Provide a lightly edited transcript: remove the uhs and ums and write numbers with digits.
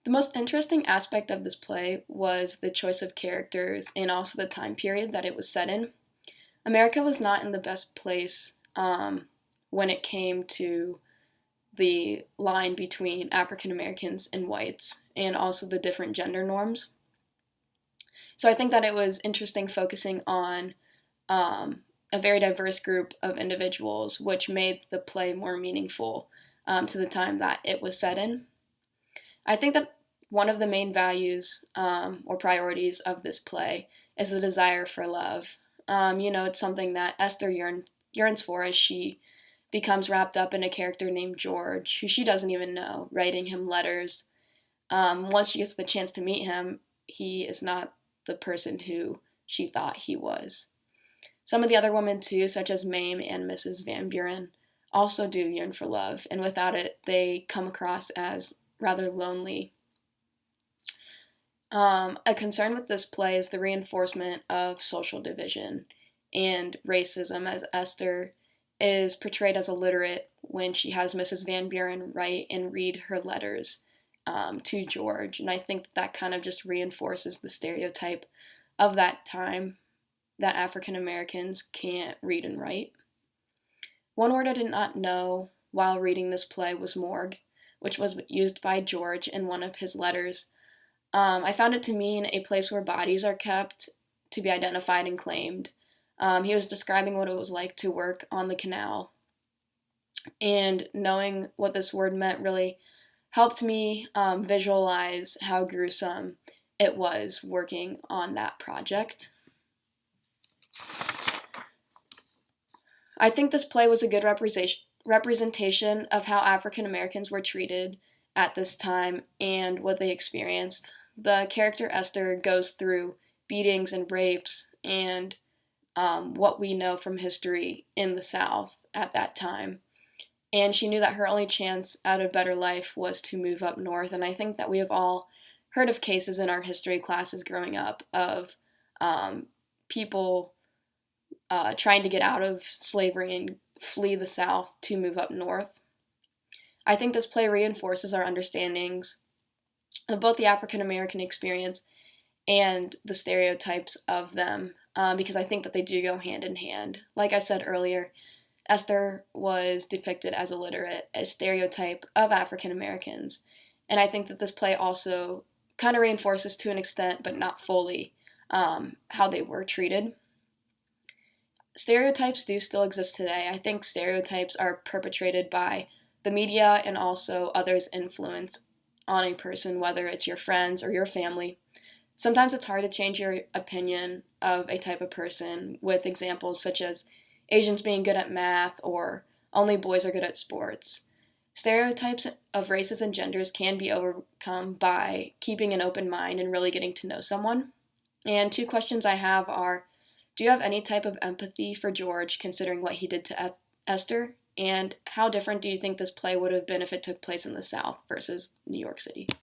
The most interesting aspect of this play was the choice of characters and also the time period that it was set in. America was not in the best place when it came to the line between African Americans and whites and also the different gender norms. So I think that it was interesting focusing on a very diverse group of individuals, which made the play more meaningful to the time that it was set in. I think that one of the main values or priorities of this play is the desire for love. It's something that Esther yearns for as she becomes wrapped up in a character named George, who she doesn't even know, writing him letters. Once she gets the chance to meet him, he is not the person who she thought he was. Some of the other women, too, such as Mame and Mrs. Van Buren, also do yearn for love, and without it, they come across as rather lonely. A concern with this play is the reinforcement of social division and racism, as Esther is portrayed as illiterate when she has Mrs. Van Buren write and read her letters to George. And I think that kind of just reinforces the stereotype of that time that African Americans can't read and write. One word I did not know while reading this play was morgue, which was used by George in one of his letters. I found it to mean a place where bodies are kept to be identified and claimed. He was describing what it was like to work on the canal, and knowing what this word meant really helped me visualize how gruesome it was working on that project. I think this play was a good representation of how African Americans were treated at this time and what they experienced. The character Esther goes through beatings and rapes and what we know from history in the South at that time. And she knew that her only chance at a better life was to move up north. And I think that we have all heard of cases in our history classes growing up of people trying to get out of slavery and flee the South to move up north. I think this play reinforces our understandings of both the African American experience and the stereotypes of them, because I think that they do go hand in hand. Like I said earlier, Esther was depicted as illiterate, a stereotype of African Americans, and I think that this play also kind of reinforces to an extent, but not fully, how they were treated. Stereotypes do still exist today. I think stereotypes are perpetrated by the media and also others' influence on a person, whether it's your friends or your family. Sometimes it's hard to change your opinion of a type of person with examples such as Asians being good at math or only boys are good at sports. Stereotypes of races and genders can be overcome by keeping an open mind and really getting to know someone. And two questions I have are, do you have any type of empathy for George considering what he did to Esther? And how different do you think this play would have been if it took place in the South versus New York City?